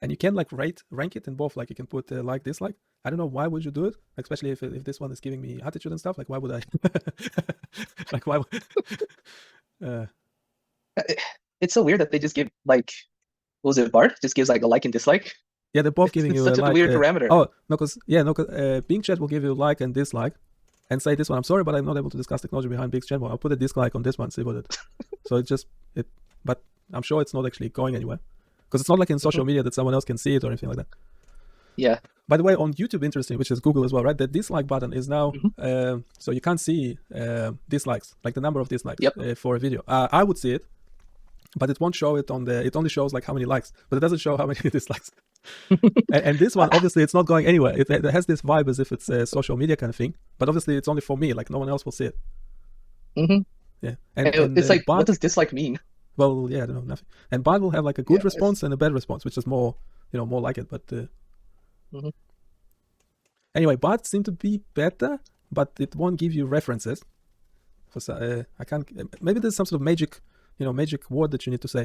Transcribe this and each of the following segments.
And you can like rank it in both. Like you can put like, dislike. I don't know why would you do it, especially if this one is giving me attitude and stuff. Like why would I? Like why? Uh, It's so weird that they just give like, what was it, Bart? Just gives like a like and dislike. yeah, they're both giving It's you a such a like. weird parameter. Oh no, because Bing Chat will give you like and dislike, and say this one. I'm sorry, but I'm not able to discuss technology behind Bing's chat. I'll put a dislike on this one. See what it. So it just it, but I'm sure it's not actually going anywhere, because it's not like in Mhm. social media that someone else can see it or anything like that. Yeah. By the way, on YouTube, interesting, which is Google as well, right? The dislike button is now, Mhm. so you can't see dislikes, like the number of dislikes Yep. for a video. I would see it, but it won't show it on the. It only shows like how many likes, but it doesn't show how many dislikes. And this one, obviously, it's not going anywhere. It has this vibe as if it's a social media kind of thing, but obviously, it's only for me. Like no one else will see it. hmm Yeah, and It's like, what Bart, does dislike mean? well, yeah, I don't know, nothing. And Bart will have like a Yeah. good response and a bad response, which is more, more like it. But Mhm. anyway, Bart seemed to be better, but it won't give you references. I can't. Maybe there's some sort of magic, magic word that you need to say.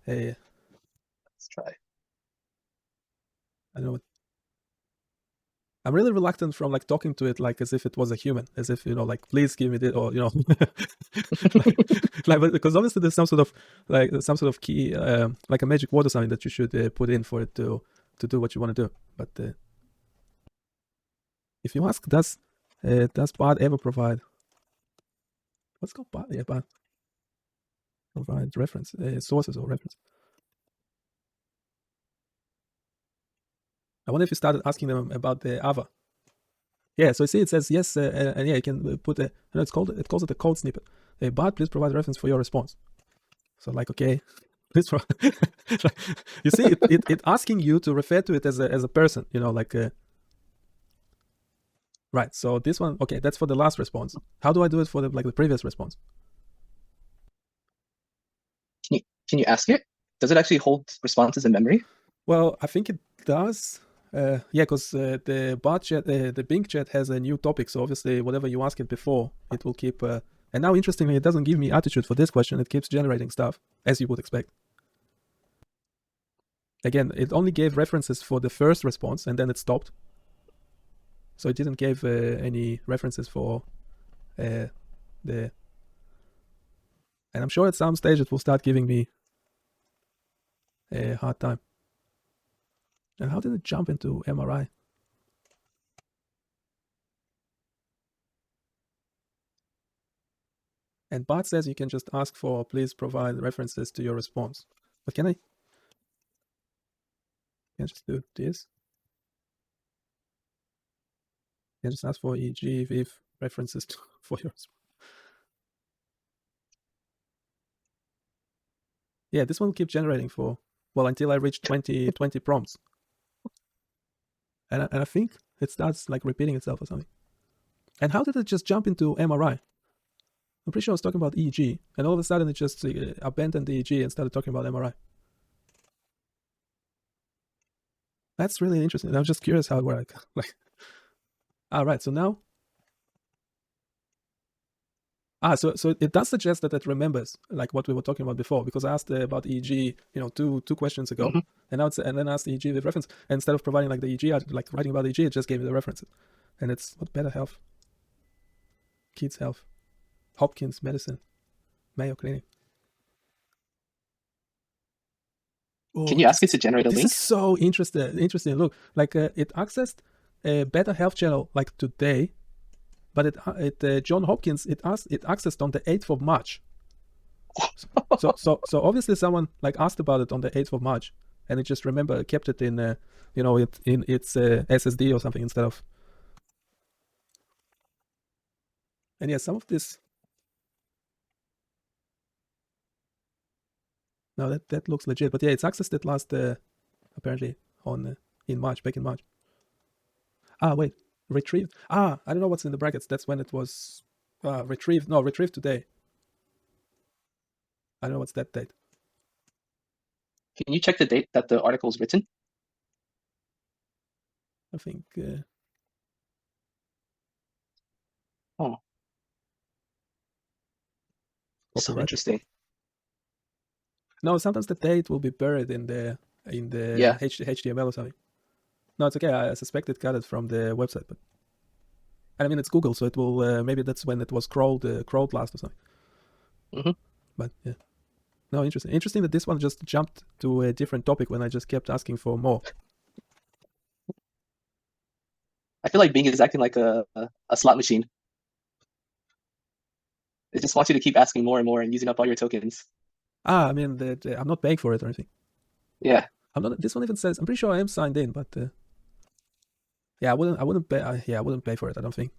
Uh, Let's try. I don't know. I'm really reluctant from like talking to it like as if it was a human, as if like please give me this, or like because obviously there's some sort of key, like a magic word or something that you should put in for it to do what you want to do. But if you ask, does Bard ever provide? What's called Bard? Yeah, Bard provide reference sources or reference. I wonder if you started asking them about the Ava. Yeah, so you see, it says yes, and yeah, you can put it calls it a code snippet. But please provide reference for your response. So like, okay, please. You see, it asking you to refer to it as a person. Like right. So this one, okay, that's for the last response. How do I do it for the previous response? Can you ask it? Does it actually hold responses in memory? Well, I think it does. Yeah, because the bot chat, the Bing chat has a new topic. So obviously, whatever you ask it before, it will keep. And now, interestingly, it doesn't give me attitude for this question. It keeps generating stuff, as you would expect. Again, it only gave references for the first response, and then it stopped. So it didn't give any references for the. And I'm sure at some stage it will start giving me a hard time. And how did it jump into MRI? And Bart says you can just ask for, please provide references to your response. But can I just do this? Can I just ask for EG with references for your response? Yeah, this one will keep generating for, well, until I reach 20 prompts. And I think it starts like repeating itself or something. And how did it just jump into MRI? I'm pretty sure I was talking about EEG, and all of a sudden it just abandoned the EEG and started talking about MRI. That's really interesting. I was just curious how it worked. Like, right. So now, so it does suggest that it remembers like what we were talking about before, because I asked about EEG, two questions ago, hmm and now and then asked EEG with reference. And instead of providing like the EEG, like writing about EEG, it just gave me the references, and it's what Better Health, Kids Health, Hopkins Medicine, Mayo Clinic. Can Oh, you ask it to generate a this is link? so interesting. Look, like it accessed a Better Health channel like today, but it John Hopkins it accessed on the 8th of March. So obviously someone like asked about it on the 8th of March, and it just kept it in in its SSD or something instead of. And yeah, some of this. No, that looks legit, but yeah, it's accessed it last apparently on in March, back in March. Wait, retrieved. I don't know what's in the brackets. That's when it was retrieved. No, retrieved today. I don't know what's that date. Can you check the date that the article was written? I think. Oh, so Copyrighted. interesting. No, sometimes the date will be buried in the in the Yeah. HTML or something. No, it's okay. I suspect it got it from the website, but I mean it's Google, so it will maybe that's when it was crawled last or something. Hmm. But yeah, no, interesting. Interesting that this one just jumped to a different topic when I just kept asking for more. I feel like Bing is acting like a slot machine. It just wants you to keep asking more and more and using up all your tokens. I mean I'm not paying for it or anything. Yeah. I'm not. This one even says I'm pretty sure I am signed in, but yeah, I wouldn't pay. Yeah, I wouldn't pay for it. I don't think.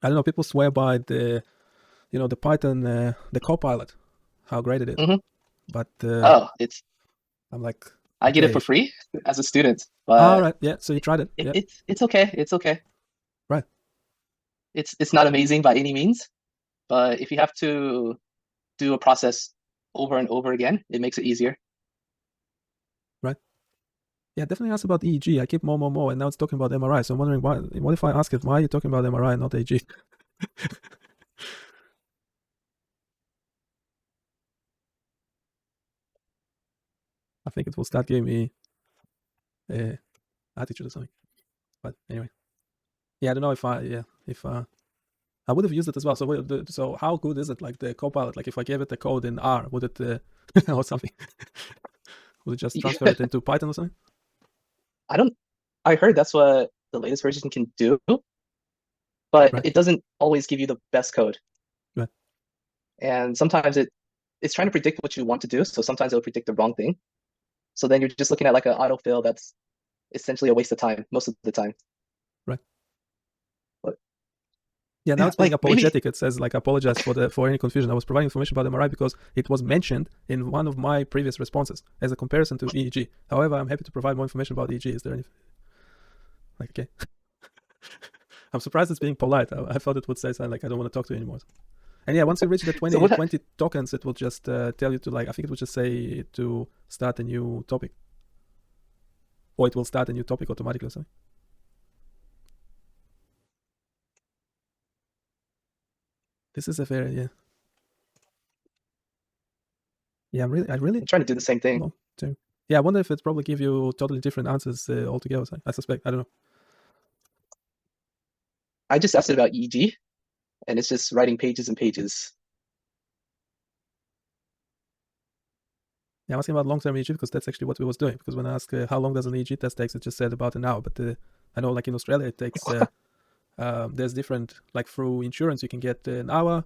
I don't know. People swear by the the Python the Copilot, how great it is. Hmm. But Oh, I'm like, I get it for okay, free as a student, all but right, yeah. So you tried it, yeah, it's okay. It's okay. right, It's not amazing by any means, but if you have to do a process over and over again, it makes it easier. right. Yeah, definitely ask about EEG. I keep more, and now it's talking about MRI. So I'm wondering why. What if I ask it, why are you talking about MRI and not EEG? I think it will start giving me attitude or something. But anyway, yeah, I don't know if I would have used it as well. So so how good is it? Like the Copilot, like if I gave it the code in R, would it or something? Would it just transfer it into Python or something? I don't. I heard that's what the latest version can do, but Right, it doesn't always give you the best code. right, And sometimes it's trying to predict what you want to do. So sometimes it'll predict the wrong thing. So then you're just looking at like an autofill that's essentially a waste of time most of the time. right. But Yeah, now yeah, it's being like maybe apologetic. It says like apologize for any confusion. I was providing information about MRI because it was mentioned in one of my previous responses as a comparison to EEG. However, I'm happy to provide more information about EEG. Is there any like okay? I'm surprised it's being polite. I thought it would say something like I don't want to talk to you anymore. And yeah, once you reach the so 20, what 20 tokens, it will just tell you to like I think it would just say to start a new topic, or it will start a new topic automatically or something. This is a very yeah. I really I'm trying to do the same thing. long term. Yeah, I wonder if it probably give you totally different answers altogether. I suspect. I don't know. I just asked it about EG and it's just writing pages and pages. Yeah, I'm asking about long-term EEG because that's actually what we was doing. Because when I asked how long does an EEG test takes, it just said about an hour. But I know, like in Australia, it takes. There's different, like through insurance, you can get an hour.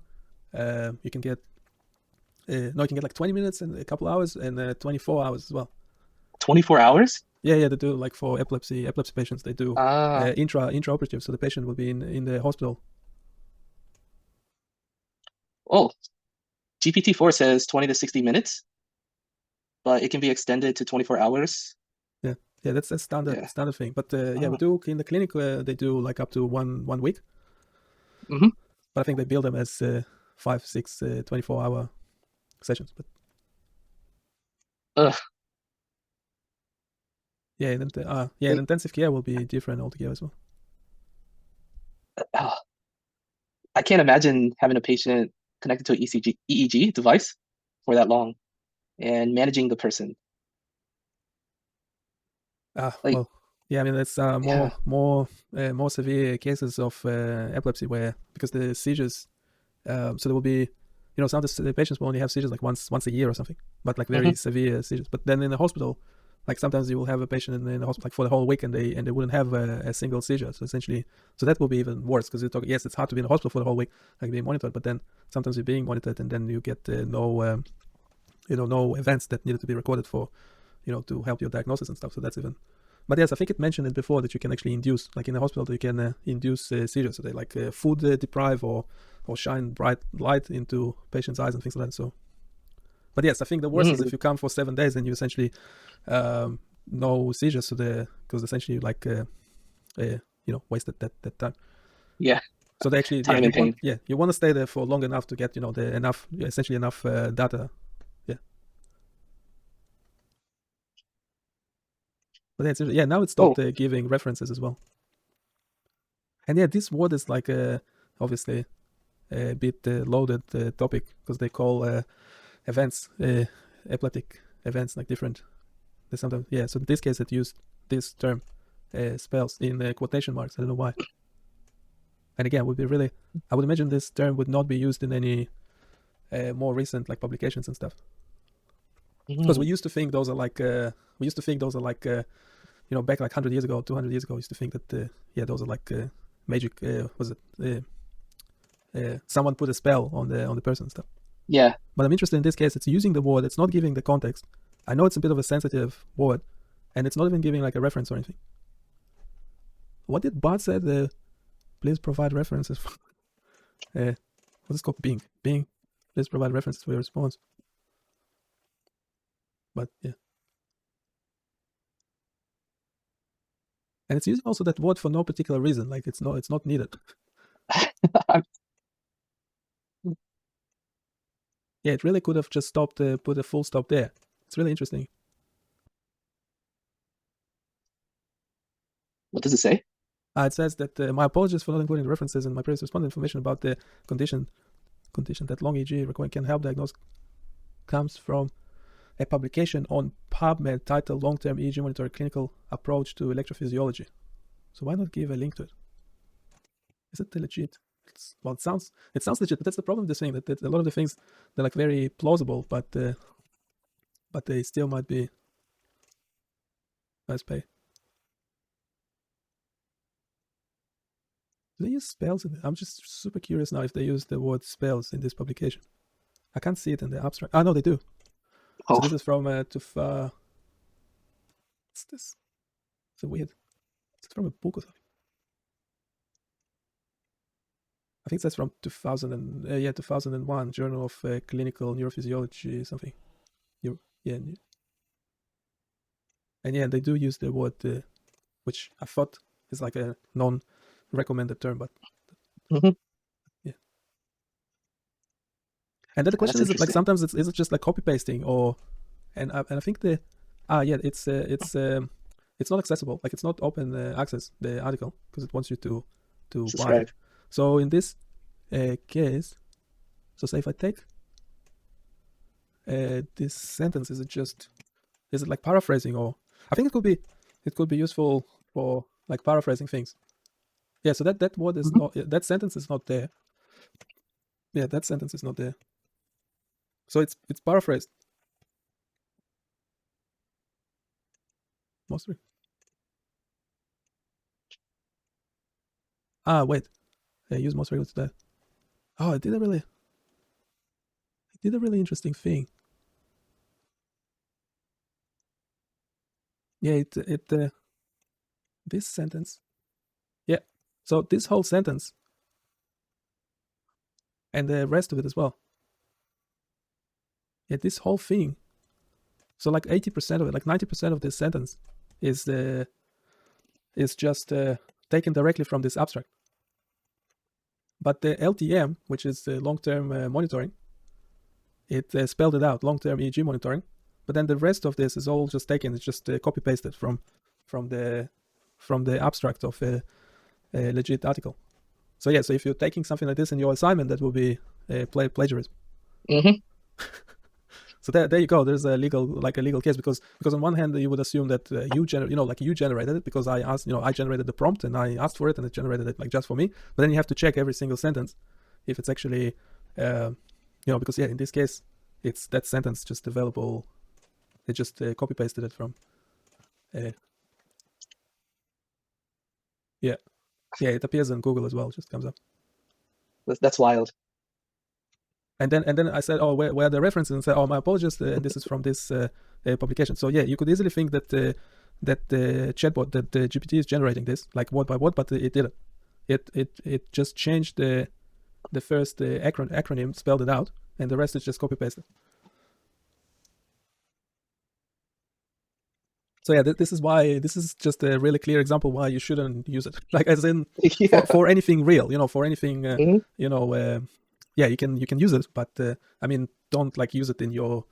You can get no, you can get like 20 minutes and a couple hours and 24 hours as well. 24 hours? Yeah, they do like for epilepsy patients. They do Ah, intraoperative, so the patient will be in the hospital. oh, GPT-4 says 20 to 60 minutes, but it can be extended to 24 hours. Yeah, yeah, that's a Yeah. standard thing. But yeah, we Oh. do in the clinic. They do like up to one week. Hmm. But I think they build them as 5, 6, 24-hour sessions. But Ugh. yeah, in Like, intensive care will be different altogether as well. ah, I can't imagine having a patient connected to an EEG device for that long and managing the person. Like, Well, yeah, I mean it's yeah. more severe cases of epilepsy where because the seizures, so there will be, some of the patients will only have seizures like once a year or something, but like very Hmm. severe seizures. But then in the hospital, like sometimes you will have a patient in the hospital like for the whole week and they wouldn't have a single seizure. So essentially, so that will be even worse because you talk. Yes, it's hard to be in the hospital for the whole week, like being monitored, but then sometimes you're being monitored and then you get no events that needed to be recorded for, to help your diagnosis and stuff. So that's even. But yes, I think it mentioned it before that you can actually induce, like in the hospital, you can induce seizures. So they like food deprive or shine bright light into patients' eyes and things like that. So, but yes, I think the worst is if Mm, you come for 7 days and you essentially no seizures. So because essentially wasted that time. yeah. So they actually Time and pain. you want to stay there for long enough to get the enough essentially enough data. Yeah, but yeah, now it Oh, stopped giving references as well. And yeah, this word is like obviously a bit loaded topic because they call events epileptic events like different They sometimes, yeah. So in this case, it used this term spells in quotation marks. I don't know why. And again, would be really, I would imagine this term would not be used in any more recent like publications and stuff. Because we used to think those are like back like 100 years ago, 200 years ago, we used to think that those are like magic. Was it someone put a spell on the person and stuff? Yeah. But I'm interested in this case. It's using the word. It's not giving the context. I know it's a bit of a sensitive word, and it's not even giving like a reference or anything. What did Bart said? Please provide references. What's it called? Bing. Please provide references for your response. But yeah. And it's using also that word for no particular reason. Like it's not needed. Yeah, it really could have just stopped, put a full stop there. It's really interesting. What does it say? It says that my apologies for not including references in my previous response. Information about the condition that long EEG recording can help diagnose comes from a publication on PubMed titled Long-Term EEG Monitor Clinical Approach to Electrophysiology. So why not give a link to it? Is it legit? Well, it sounds legit, but that's the problem with this thing, that a lot of the things, they're like very plausible, but they still might be nice pay. Do they use spells in it? I'm just super curious now if they use the word spells in this publication. I can't see it in the abstract. No, they do. Oh. So this is from what's this? It's weird. Is it from a book or something? I think that's from 2001, Journal of Clinical Neurophysiology, something. And yeah, they do use the word, which I thought is like a non-recommended term, but yeah. And then the question is, like sometimes is it just like copy pasting, or and I think it's not accessible, like it's not open access, the article, because it wants you to buy it. So in this case, so say if I take this sentence, is it like paraphrasing, or I think it could be useful for like paraphrasing things. Yeah, so that word is not, that sentence is not there. Yeah, that sentence is not there. So it's paraphrased. Mostly. Wait. Use most regular to that. Oh, it did a really interesting thing. Yeah, this sentence. Yeah. So this whole sentence and the rest of it as well. Yeah, this whole thing. So like 80% of it, like 90% of this sentence is just taken directly from this abstract. But the LTM, which is the long-term monitoring, it spelled it out, long-term EEG monitoring. But then the rest of this is all just taken. It's just copy-pasted from the abstract of a legit article. So yeah, so if you're taking something like this in your assignment, that will be plagiarism. So there you go. There's a legal case, because on one hand you would assume that you generated it, because I asked, I generated the prompt and I asked for it and it generated it like just for me. But then you have to check every single sentence if it's actually, because in this case it's that sentence just available. It just copy pasted it from. Yeah, it appears in Google as well. It just comes up. That's wild. And then I said, oh, where are the references? And said, oh, my apologies, this is from this publication. So yeah, you could easily think that the chatbot, that the GPT is generating this like word by word, but it didn't. It just changed the first acronym, spelled it out, and the rest is just copy pasted. So yeah, this is just a really clear example why you shouldn't use it. Like as in for anything real, for anything, yeah, you can use it, but I mean, don't like use it in your,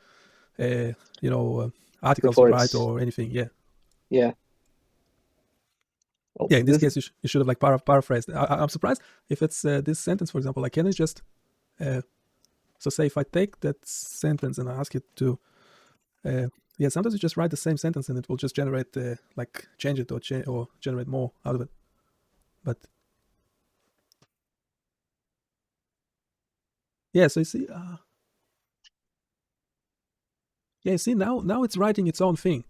articles you write or anything. Yeah. Yeah. Yeah. In this case, you should have like paraphrased. I'm surprised if it's this sentence, for example. Like, can I just, so say if I take that sentence and I ask it to Yeah, sometimes you just write the same sentence and it will just generate like change it or generate more out of it. But yeah, so you see, yeah, you see now it's writing its own thing.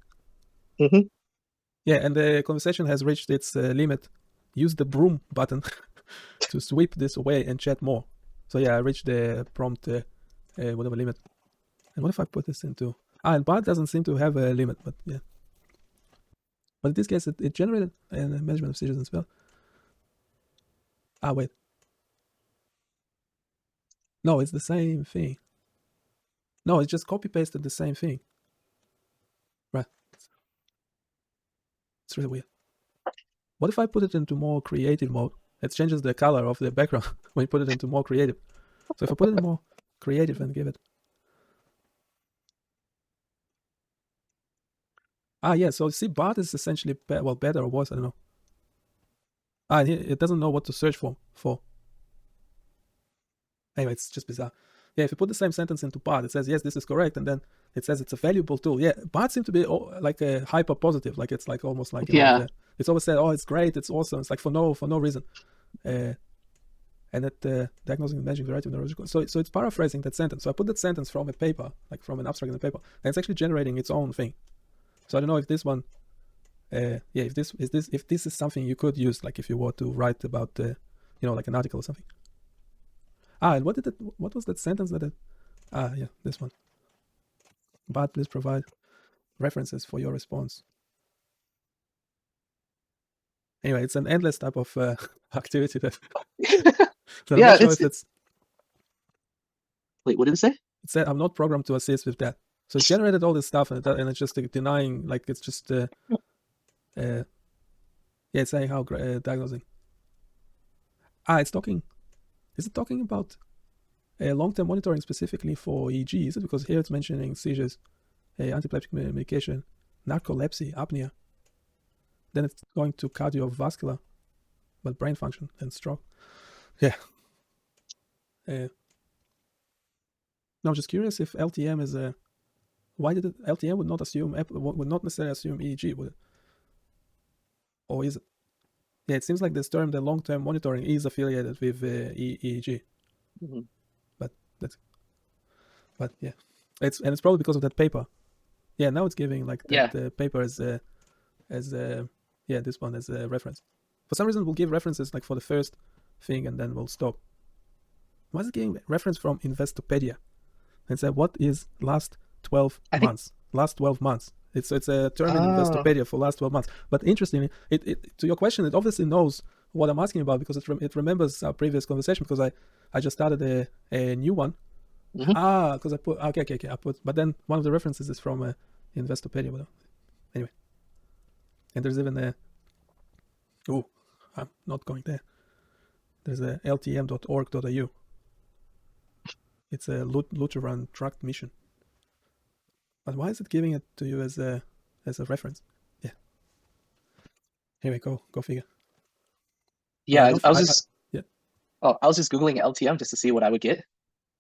Mm-hmm. Yeah, and the conversation has reached its limit. Use the broom button to sweep this away and chat more. So yeah, I reached the prompt whatever limit. And what if I put this into? And Bart doesn't seem to have a limit, but yeah. But in this case, it generated a measurement of seizures as well. Wait. No, it's the same thing. No, it's just copy pasted the same thing. Right. It's really weird. What if I put it into more creative mode? It changes the color of the background when you put it into more creative. So if I put it in more creative and give it. Yeah, so see, Bart is essentially, better or worse, I don't know. It doesn't know what to search for. Anyway, it's just bizarre. Yeah, if you put the same sentence into Bart, it says, yes, this is correct, and then it says it's a valuable tool. Yeah, Bart seems to be like a hyper positive, like it's like almost like, Yeah. it's always said, oh, it's great, it's awesome. It's like for no reason. And that diagnosing and managing variety of neurological. So it's paraphrasing that sentence. So I put that sentence from a paper, like from an abstract in the paper, and it's actually generating its own thing. So I don't know if this one, if this is something you could use, like if you were to write about, like an article or something. And what was that sentence that? Yeah, this one. But please provide references for your response. Anyway, it's an endless type of activity that. So I'm Yeah, not sure if it's. Wait, what did it say? It said I'm not programmed to assist with that. So it generated all this stuff and it's just denying, like it's just it's saying how diagnosing. It's talking. Is it talking about long-term monitoring specifically for EEG? Is it because here it's mentioning seizures, antiepileptic medication, narcolepsy, apnea. Then it's going to cardiovascular, but brain function and stroke. Yeah. No, I'm just curious if LTM is a. Why did LTM would not necessarily assume EEG, would it? Or is it? Yeah, it seems like this term, the long-term monitoring, is affiliated with EEG. Mm-hmm. But yeah, it's probably because of that paper. Yeah, now it's giving like that paper as this one as a reference. For some reason, we'll give references like for the first thing and then we'll stop. Why is it giving reference from Investopedia? And say what is last 12 months? Last 12 months. It's a term in Investopedia for last 12 months. But interestingly, it to your question, it obviously knows what I'm asking about because it remembers our previous conversation because I just started a new one. Mm-hmm. Because I put okay. I put, but then one of the references is from Investopedia. But anyway, and there's even a. I'm not going there. There's a ltm.org.au. It's a Lutheran tract mission. But why is it giving it to you as a reference? Yeah. Anyway, go figure. Yeah, I was just Googling LTM just to see what I would get,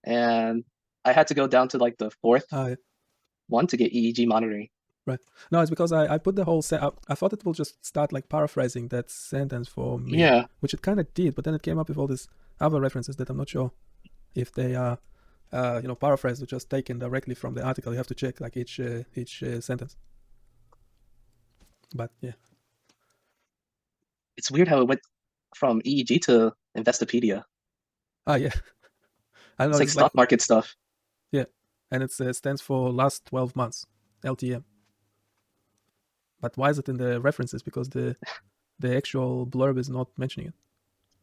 and I had to go down to like the fourth one to get EEG monitoring. Right. No, it's because I put the whole I thought it will just start like paraphrasing that sentence for me. Yeah. Which it kind of did, but then it came up with all these other references that I'm not sure if they are, paraphrased or just taken directly from the article. You have to check like each sentence. But yeah. It's weird how it went from EEG to Investopedia. Yeah. I don't know. It's like stock market stuff. Yeah, and it stands for last 12 months, LTM. But why is it in the references? Because the actual blurb is not mentioning it.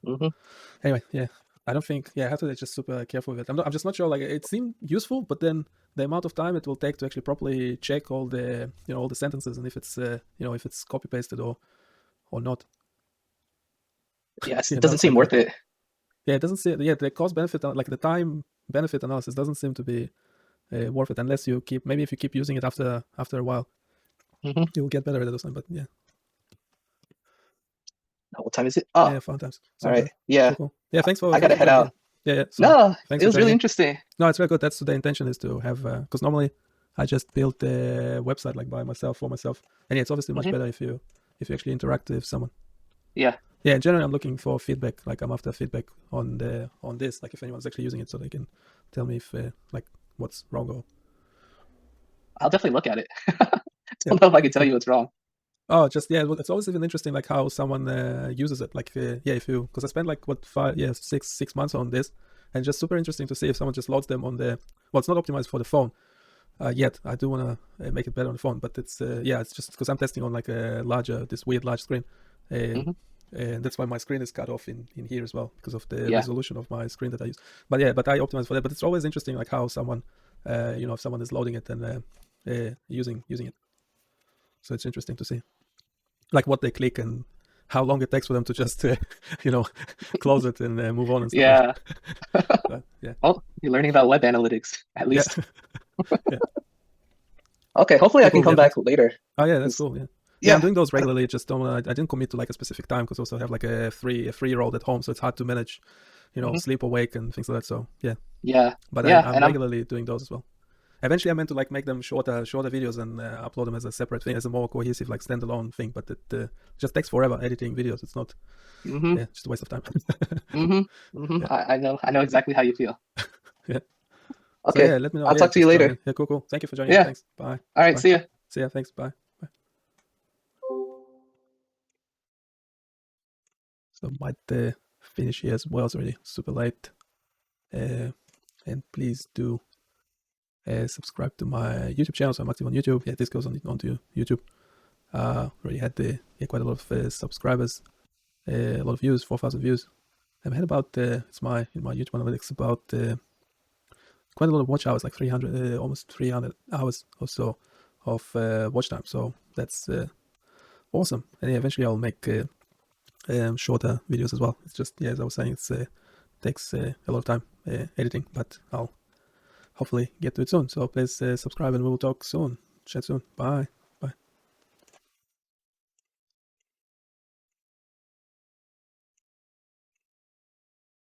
Mm-hmm. Anyway, yeah, I don't think. Yeah, I have to be just super careful with it. I'm just not sure. Like, it seemed useful, but then the amount of time it will take to actually properly check all the all the sentences and if it's if it's copy pasted or not. Yeah, it doesn't seem worth it. Yeah, it doesn't seem. Yeah, the cost benefit, like the time benefit analysis, doesn't seem to be worth it unless you maybe if you keep using it after a while, you'll get better at it or something. But yeah. What time is it? Oh, yeah, fun times. All right. Yeah. Cool. Yeah, thanks for. I gotta head out. Yeah. So no, thanks it was really interesting. No, it's very good. That's the intention is to have because normally I just built a website like by myself for myself, and yeah, it's obviously much better if you actually interact with someone. Yeah. Yeah, in general, I'm looking for feedback. Like I'm after feedback on this. Like if anyone's actually using it, so they can tell me if like what's wrong or. I'll definitely look at it. Don't know if I can tell you what's wrong. Oh, just yeah, it's always even interesting like how someone uses it. Like yeah, if you because I spent like what 6 months on this, and just super interesting to see if someone just loads them on the. Well, it's not optimized for the phone yet. I do want to make it better on the phone, but it's yeah, it's just because I'm testing on like a this weird large screen. And that's why my screen is cut off in here as well because of the resolution of my screen that I use. But yeah, but I optimize for that. But it's always interesting like how someone, if someone is loading it and using it. So it's interesting to see, like what they click and how long it takes for them to just, close it and move on and stuff. Yeah. But, yeah. Oh, you're learning about web analytics at least. Yeah. Okay, hopefully I can come back later. Oh yeah, that's cool. Yeah, I'm doing those regularly. Just don't. I didn't commit to like a specific time because also I have like a 3-year-old at home, so it's hard to manage, sleep awake and things like that. So yeah. Yeah. But I'm regularly doing those as well. Eventually, I meant to like make them shorter videos and upload them as a separate thing, as a more cohesive like standalone thing. But it just takes forever editing videos. It's not. Yeah, just a waste of time. Yeah. I know exactly how you feel. Yeah. Okay. So, yeah, let me know. I'll talk to you later. Yeah, cool. Thank you for joining. Yeah. Thanks. Bye. All right. Bye. See ya. See ya. Thanks. Bye. So might finish here as well. It's already super late. And please do subscribe to my YouTube channel. So I'm active on YouTube. Yeah, this goes onto YouTube. Already had quite a lot of subscribers, a lot of views, 4,000 views. I've had about in my YouTube analytics about quite a lot of watch hours, like 300, almost 300 hours or so of watch time. So that's awesome. And yeah, eventually I'll make shorter videos as well. It's just as I was saying, it takes a lot of time editing, but I'll hopefully get to it soon. So please subscribe and we'll talk soon. Chat soon. Bye.